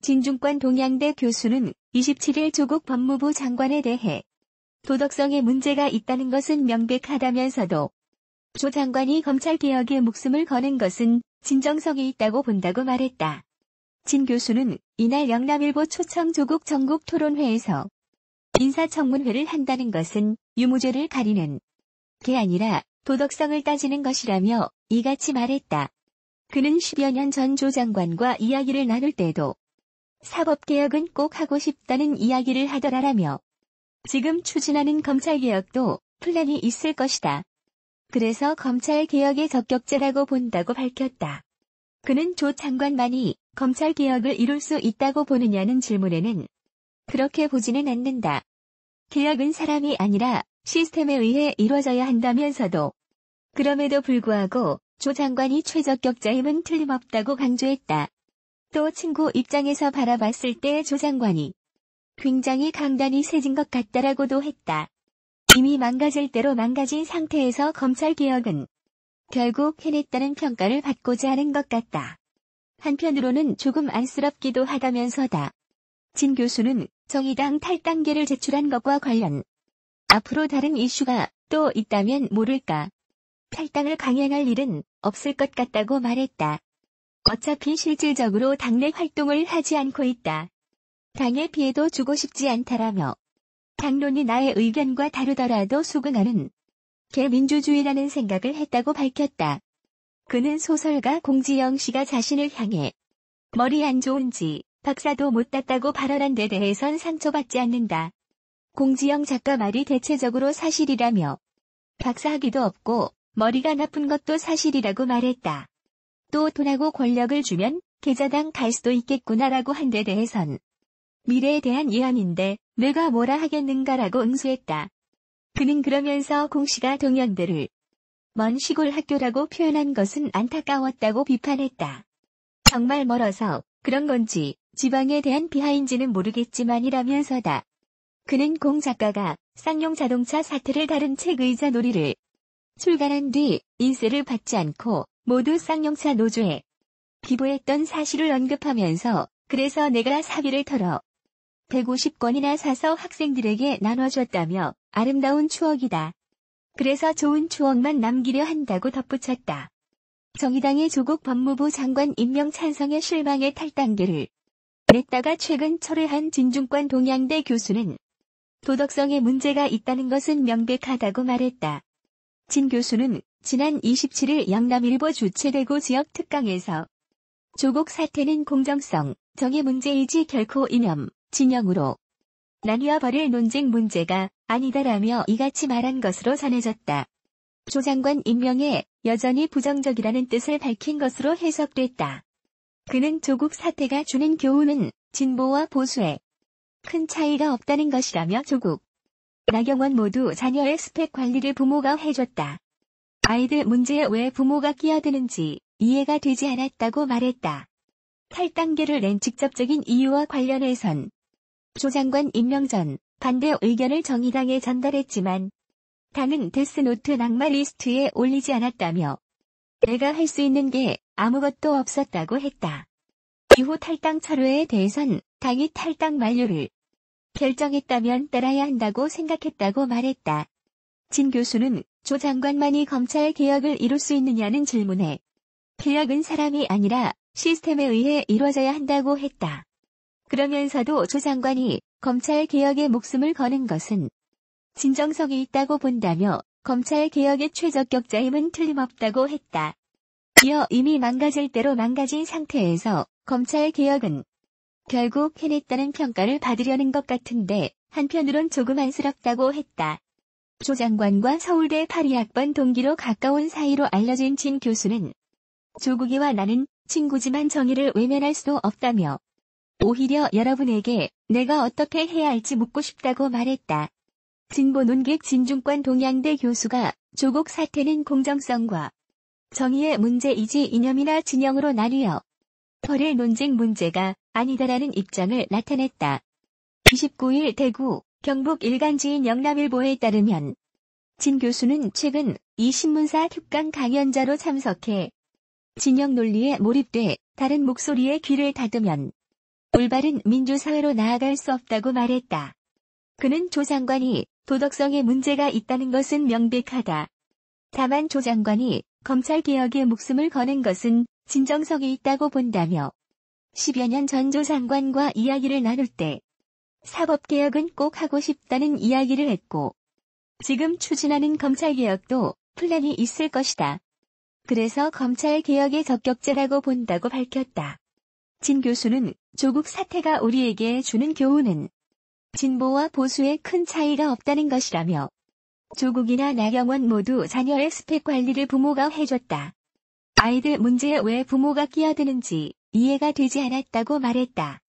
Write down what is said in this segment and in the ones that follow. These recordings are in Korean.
진중권 동양대 교수는 27일 조국 법무부 장관에 대해 도덕성에 문제가 있다는 것은 명백하다면서도 조 장관이 검찰개혁에 목숨을 거는 것은 진정성이 있다고 본다고 말했다. 진 교수는 이날 영남일보 초청 조국 전국 토론회에서 인사청문회를 한다는 것은 유무죄를 가리는 게 아니라 도덕성을 따지는 것이라며 이같이 말했다. 그는 10여 년 전 조 장관과 이야기를 나눌 때도 사법개혁은 꼭 하고 싶다는 이야기를 하더라라며 지금 추진하는 검찰개혁도 플랜이 있을 것이다. 그래서 검찰개혁의 적격자라고 본다고 밝혔다. 그는 조 장관만이 검찰개혁을 이룰 수 있다고 보느냐는 질문에는 그렇게 보지는 않는다. 개혁은 사람이 아니라 시스템에 의해 이루어져야 한다면서도 그럼에도 불구하고 조 장관이 최적격자임은 틀림없다고 강조했다. 또 친구 입장에서 바라봤을 때 조 장관이 굉장히 강단이 세진 것 같다라고도 했다. 이미 망가질 대로 망가진 상태에서 검찰개혁은 결국 해냈다는 평가를 받고자 하는 것 같다. 한편으로는 조금 안쓰럽기도 하다면서다. 진 교수는 정의당 탈당계를 제출한 것과 관련 앞으로 다른 이슈가 또 있다면 모를까. 탈당을 강행할 일은 없을 것 같다고 말했다. 어차피 실질적으로 당내 활동을 하지 않고 있다. 당에 피해도 주고 싶지 않다라며 당론이 나의 의견과 다르더라도 수긍하는 게 민주주의라는 생각을 했다고 밝혔다. 그는 소설가 공지영 씨가 자신을 향해 머리 안 좋은지 박사도 못 땄다고 발언한 데 대해선 상처받지 않는다. 공지영 작가 말이 대체적으로 사실이라며 박사학위도 없고 머리가 나쁜 것도 사실이라고 말했다. 또 돈하고 권력을 주면 계좌당 갈 수도 있겠구나라고 한 데 대해선 미래에 대한 예언인데 내가 뭐라 하겠는가라고 응수했다. 그는 그러면서 공 씨가 동양대를 먼 시골 학교라고 표현한 것은 안타까웠다고 비판했다. 정말 멀어서 그런 건지 지방에 대한 비하인지는 모르겠지만이라면서다. 그는 공 작가가 쌍용 자동차 사태를 다룬 책 의자 놀이를 출간한 뒤 인세를 받지 않고 모두 쌍용차 노조에 기부했던 사실을 언급하면서 그래서 내가 사비를 털어 150권이나 사서 학생들에게 나눠줬다며 아름다운 추억이다. 그래서 좋은 추억만 남기려 한다고 덧붙였다. 정의당의 조국 법무부 장관 임명 찬성에 실망해 탈당계를 냈다가 최근 철회한 진중권 동양대 교수는 도덕성에 문제가 있다는 것은 명백하다고 말했다. 진 교수는 지난 27일 영남일보 주최되고 지역 특강에서 조국 사태는 공정성, 정의 문제이지 결코 이념, 진영으로 나뉘어 버릴 논쟁 문제가 아니다라며 이같이 말한 것으로 전해졌다. 조 장관 임명에 여전히 부정적이라는 뜻을 밝힌 것으로 해석됐다. 그는 조국 사태가 주는 교훈은 진보와 보수에 큰 차이가 없다는 것이라며 조국, 나경원 모두 자녀의 스펙 관리를 부모가 해줬다. 아이들 문제에 왜 부모가 끼어드는지 이해가 되지 않았다고 말했다. 탈당계를 낸 직접적인 이유와 관련해선 조 장관 임명 전 반대 의견을 정의당에 전달했지만 당은 데스노트 낙마 리스트에 올리지 않았다며 내가 할 수 있는 게 아무것도 없었다고 했다. 이후 탈당 철회에 대해선 당이 탈당 만료를 결정했다면 따라야 한다고 생각했다고 말했다. 진 교수는 조 장관만이 검찰 개혁을 이룰 수 있느냐는 질문에 개혁은 사람이 아니라 시스템에 의해 이루어져야 한다고 했다. 그러면서도 조 장관이 검찰 개혁에 목숨을 거는 것은 진정성이 있다고 본다며 검찰 개혁의 최적격자임은 틀림없다고 했다. 이어 이미 망가질 대로 망가진 상태에서 검찰 개혁은 결국 해냈다는 평가를 받으려는 것 같은데 한편으론 조금 안쓰럽다고 했다. 조 장관과 서울대 82학번 동기로 가까운 사이로 알려진 진 교수는 조국이와 나는 친구지만 정의를 외면할 수도 없다며 오히려 여러분에게 내가 어떻게 해야 할지 묻고 싶다고 말했다. 진보 논객 진중권 동양대 교수가 조국 사태는 공정성과 정의의 문제이지 이념이나 진영으로 나뉘어 버릴 논쟁 문제가 아니다라는 입장을 나타냈다. 29일 대구, 경북 일간지인 영남일보에 따르면 진 교수는 최근 이 신문사 특강 강연자로 참석해 진영 논리에 몰입돼 다른 목소리에 귀를 닫으면 올바른 민주사회로 나아갈 수 없다고 말했다. 그는 조 장관이 도덕성에 문제가 있다는 것은 명백하다. 다만 조 장관이 검찰개혁에 목숨을 거는 것은 진정성이 있다고 본다며 10여 년 전 조 장관과 이야기를 나눌 때 사법개혁은 꼭 하고 싶다는 이야기를 했고 지금 추진하는 검찰개혁도 플랜이 있을 것이다. 그래서 검찰개혁의 적격자라고 본다고 밝혔다. 진 교수는 조국 사태가 우리에게 주는 교훈은 진보와 보수에 큰 차이가 없다는 것이라며 조국이나 나경원 모두 자녀의 스펙 관리를 부모가 해줬다. 아이들 문제에 왜 부모가 끼어드는지 이해가 되지 않았다고 말했다.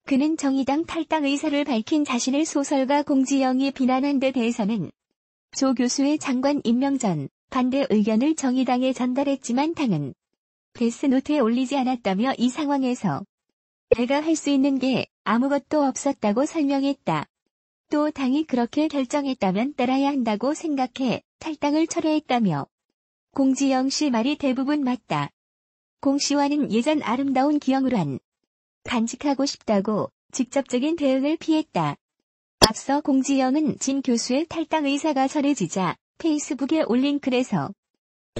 그는 정의당 탈당 의사를 밝힌 자신을 소설가 공지영이 비난한 데 대해서는 조 교수의 장관 임명 전 반대 의견을 정의당에 전달했지만 당은 데스노트에 올리지 않았다며 이 상황에서 내가 할 수 있는 게 아무것도 없었다고 설명했다. 또 당이 그렇게 결정했다면 따라야 한다고 생각해 탈당을 철회했다며 공지영 씨 말이 대부분 맞다. 공 씨와는 예전 아름다운 기억으로 한 간직하고 싶다고 직접적인 대응을 피했다. 앞서 공지영은 진 교수의 탈당 의사가 전해지자 페이스북에 올린 글에서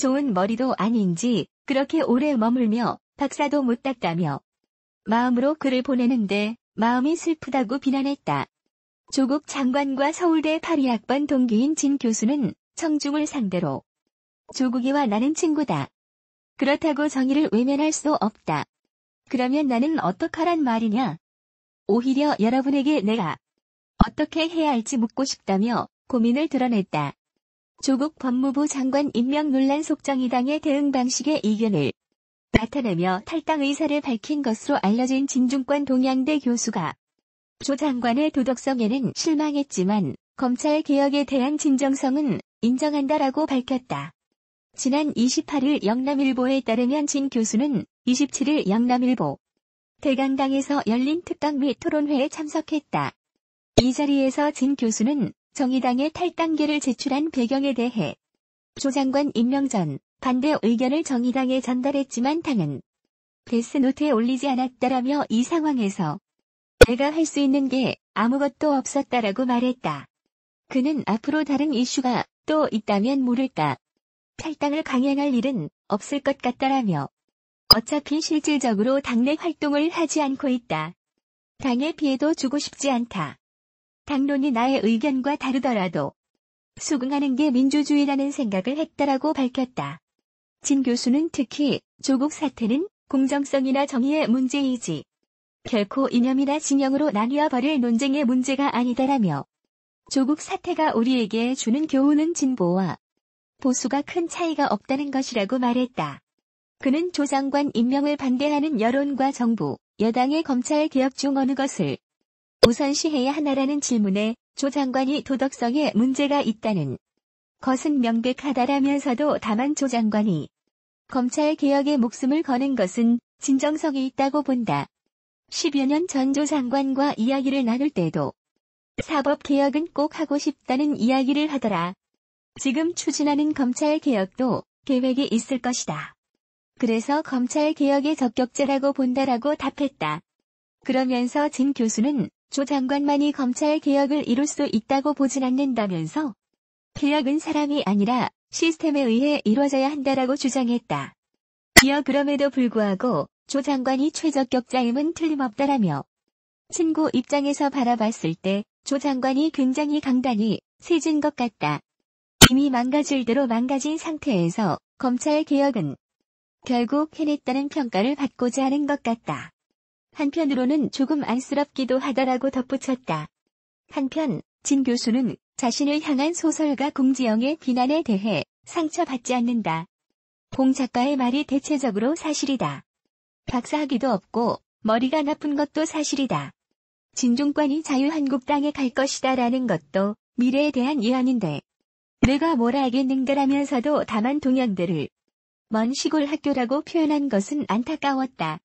좋은 머리도 아닌지 그렇게 오래 머물며 박사도 못 땄다며 마음으로 글을 보내는데 마음이 슬프다고 비난했다. 조국 장관과 서울대 82학번 동기인 진 교수는 청중을 상대로 조국이와 나는 친구다. 그렇다고 정의를 외면할 수 없다. 그러면 나는 어떡하란 말이냐? 오히려 여러분에게 내가 어떻게 해야 할지 묻고 싶다며 고민을 드러냈다. 조국 법무부 장관 임명 논란 속 정의당의 대응 방식에 이견을 나타내며 탈당 의사를 밝힌 것으로 알려진 진중권 동양대 교수가 조 장관의 도덕성에는 실망했지만 검찰개혁에 대한 진정성은 인정한다라고 밝혔다. 지난 28일 영남일보에 따르면 진 교수는 27일 영남일보 대강당에서 열린 특강 및 토론회에 참석했다. 이 자리에서 진 교수는 정의당의 탈당계를 제출한 배경에 대해 조 장관 임명 전 반대 의견을 정의당에 전달했지만 당은 데스노트에 올리지 않았다라며 이 상황에서 내가 할 수 있는 게 아무것도 없었다라고 말했다. 그는 앞으로 다른 이슈가 또 있다면 모를까. 탈당을 강행할 일은 없을 것 같다라며 어차피 실질적으로 당내 활동을 하지 않고 있다. 당의 피해도 주고 싶지 않다. 당론이 나의 의견과 다르더라도 수긍하는 게 민주주의라는 생각을 했다라고 밝혔다. 진 교수는 특히 조국 사태는 공정성이나 정의의 문제이지 결코 이념이나 진영으로 나뉘어 버릴 논쟁의 문제가 아니다라며 조국 사태가 우리에게 주는 교훈은 진보와 보수가 큰 차이가 없다는 것이라고 말했다. 그는 조 장관 임명을 반대하는 여론과 정부, 여당의 검찰 개혁 중 어느 것을 우선시해야 하나라는 질문에 조 장관이 도덕성에 문제가 있다는 것은 명백하다라면서도 다만 조 장관이 검찰 개혁에 목숨을 거는 것은 진정성이 있다고 본다. 10여 년 전 조 장관과 이야기를 나눌 때도 사법개혁은 꼭 하고 싶다는 이야기를 하더라. 지금 추진하는 검찰개혁도 계획이 있을 것이다. 그래서 검찰개혁의 적격자라고 본다라고 답했다. 그러면서 진 교수는 조 장관만이 검찰개혁을 이룰 수 있다고 보진 않는다면서 개혁은 사람이 아니라 시스템에 의해 이루어져야 한다라고 주장했다. 이어 그럼에도 불구하고 조 장관이 최적격자임은 틀림없다라며 친구 입장에서 바라봤을 때 조 장관이 굉장히 강단이 세진 것 같다. 이미 망가질 대로 망가진 상태에서 검찰개혁은 결국 해냈다는 평가를 받고자 하는 것 같다. 한편으로는 조금 안쓰럽기도 하다라고 덧붙였다. 한편 진 교수는 자신을 향한 소설가 공지영의 비난에 대해 상처받지 않는다. 공 작가의 말이 대체적으로 사실이다. 박사학위도 없고 머리가 나쁜 것도 사실이다. 진중권이 자유한국당에 갈 것이다라는 것도 미래에 대한 예언인데 내가 뭘 알겠는가라면서도 다만 동양대를 먼 시골 학교라고 표현한 것은 안타까웠다.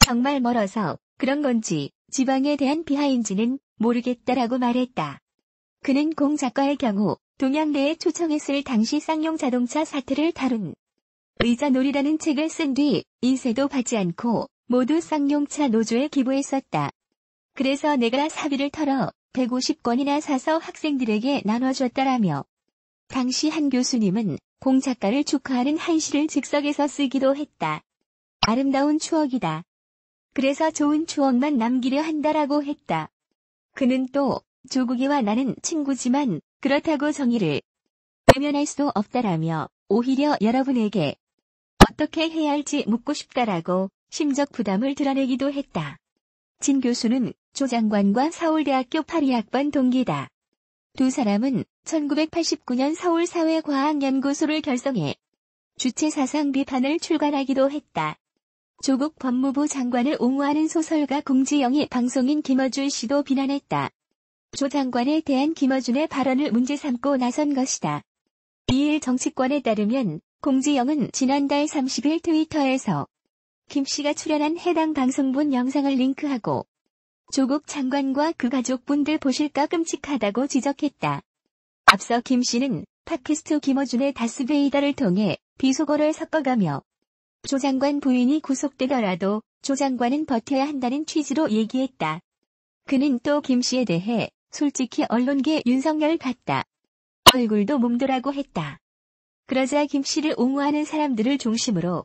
정말 멀어서 그런 건지 지방에 대한 비하인지는 모르겠다라고 말했다. 그는 공 작가의 경우 동양대에 초청했을 당시 쌍용 자동차 사태를 다룬 의자놀이라는 책을 쓴 뒤 인쇄도 받지 않고 모두 쌍용차 노조에 기부했었다. 그래서 내가 사비를 털어 150권이나 사서 학생들에게 나눠줬다라며 당시 한 교수님은 공 작가를 축하하는 한시를 즉석에서 쓰기도 했다. 아름다운 추억이다. 그래서 좋은 추억만 남기려 한다라고 했다. 그는 또 조국이와 나는 친구지만 그렇다고 정의를 외면할 수도 없다라며 오히려 여러분에게 어떻게 해야 할지 묻고 싶다라고 심적 부담을 드러내기도 했다. 진 교수는 조 장관과 서울대학교 82학번 동기다. 두 사람은 1989년 서울사회과학연구소를 결성해 주체 사상 비판을 출간하기도 했다. 조국 법무부 장관을 옹호하는 소설가 공지영이 방송인 김어준 씨도 비난했다. 조 장관에 대한 김어준의 발언을 문제 삼고 나선 것이다. 이일 정치권에 따르면 공지영은 지난달 30일 트위터에서 김 씨가 출연한 해당 방송분 영상을 링크하고 조국 장관과 그 가족분들 보실까 끔찍하다고 지적했다. 앞서 김 씨는 팟캐스트 김어준의 다스베이더를 통해 비속어를 섞어가며 조 장관 부인이 구속되더라도 조 장관은 버텨야 한다는 취지로 얘기했다. 그는 또 김 씨에 대해 솔직히 언론계 윤석열 같다. 얼굴도 몸도라고 했다. 그러자 김 씨를 옹호하는 사람들을 중심으로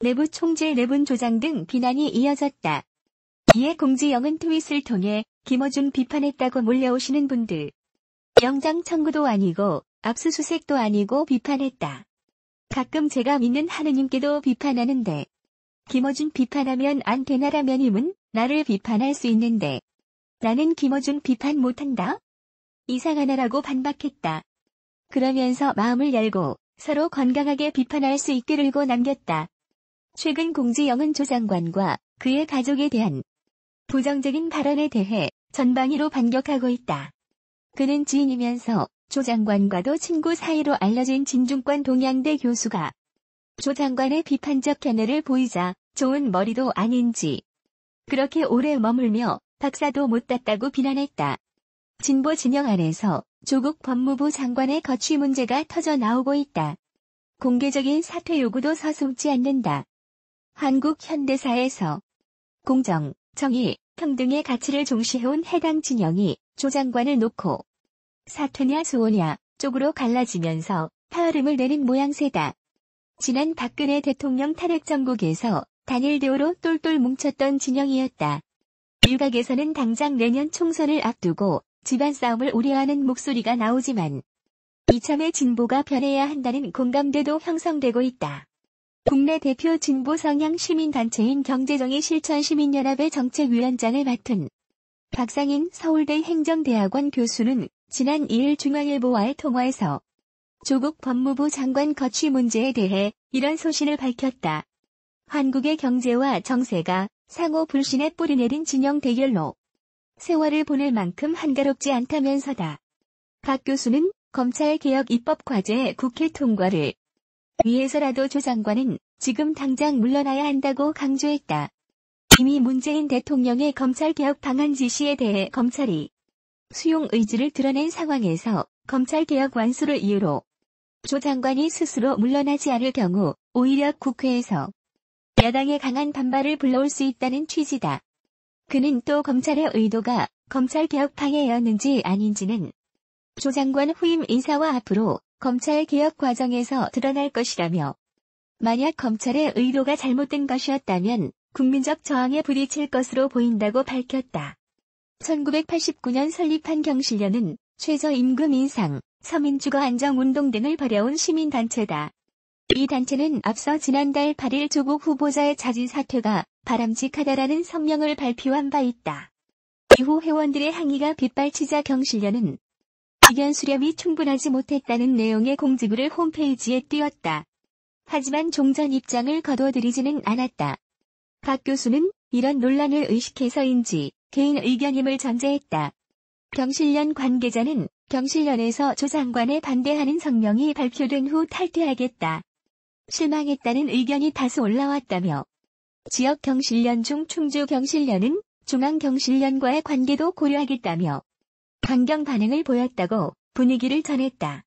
내부 총질 내분 조장 등 비난이 이어졌다. 이에 공지영은 트윗을 통해 김어준 비판했다고 몰려오시는 분들. 영장 청구도 아니고 압수수색도 아니고 비판했다. 가끔 제가 믿는 하느님께도 비판하는데 김어준 비판하면 안 되나라면님은 나를 비판할 수 있는데 나는 김어준 비판 못한다? 이상하나라고 반박했다. 그러면서 마음을 열고 서로 건강하게 비판할 수 있기를고 남겼다. 최근 공지영은 조 장관과 그의 가족에 대한 부정적인 발언에 대해 전방위로 반격하고 있다. 그는 지인이면서 조 장관과도 친구 사이로 알려진 진중권 동양대 교수가 조 장관의 비판적 견해를 보이자 좋은 머리도 아닌지 그렇게 오래 머물며 박사도 못 땄다고 비난했다. 진보 진영 안에서 조국 법무부 장관의 거취 문제가 터져 나오고 있다. 공개적인 사퇴 요구도 서슴지 않는다. 한국 현대사에서 공정, 정의, 평등의 가치를 중시해온 해당 진영이 조 장관을 놓고 사퇴냐 수호냐 쪽으로 갈라지면서 파열음을 내는 모양새다. 지난 박근혜 대통령 탄핵 정국에서 단일 대우로 똘똘 뭉쳤던 진영이었다. 일각에서는 당장 내년 총선을 앞두고 집안 싸움을 우려하는 목소리가 나오지만 이참에 진보가 변해야 한다는 공감대도 형성되고 있다. 국내 대표 진보 성향 시민단체인 경제정의 실천시민연합의 정책위원장을 맡은 박상인 서울대 행정대학원 교수는 지난 2일 중앙일보와의 통화에서 조국 법무부 장관 거취 문제에 대해 이런 소신을 밝혔다. 한국의 경제와 정세가 상호 불신에 뿌리내린 진영 대결로 세월을 보낼 만큼 한가롭지 않다면서다. 박 교수는 검찰개혁 입법과제 국회 통과를 위해서라도 조 장관은 지금 당장 물러나야 한다고 강조했다. 이미 문재인 대통령의 검찰개혁 방안 지시에 대해 검찰이 수용 의지를 드러낸 상황에서 검찰개혁 완수를 이유로 조 장관이 스스로 물러나지 않을 경우 오히려 국회에서 야당의 강한 반발을 불러올 수 있다는 취지다. 그는 또 검찰의 의도가 검찰개혁 방해였는지 아닌지는 조 장관 후임 인사와 앞으로 검찰개혁 과정에서 드러날 것이라며 만약 검찰의 의도가 잘못된 것이었다면 국민적 저항에 부딪힐 것으로 보인다고 밝혔다. 1989년 설립한 경실련은 최저임금 인상, 서민주거 안정운동 등을 벌여온 시민단체다. 이 단체는 앞서 지난달 8일 조국 후보자의 자진 사퇴가 바람직하다라는 성명을 발표한 바 있다. 이후 회원들의 항의가 빗발치자 경실련은 의견 수렴이 충분하지 못했다는 내용의 공지글을 홈페이지에 띄웠다. 하지만 종전 입장을 거둬들이지는 않았다. 박 교수는 이런 논란을 의식해서인지 개인 의견임을 전제했다. 경실련 관계자는 경실련에서 조 장관에 반대하는 성명이 발표된 후 탈퇴하겠다. 실망했다는 의견이 다수 올라왔다며 지역 경실련 중 충주 경실련은 중앙 경실련과의 관계도 고려하겠다며 강경 반응을 보였다고 분위기를 전했다.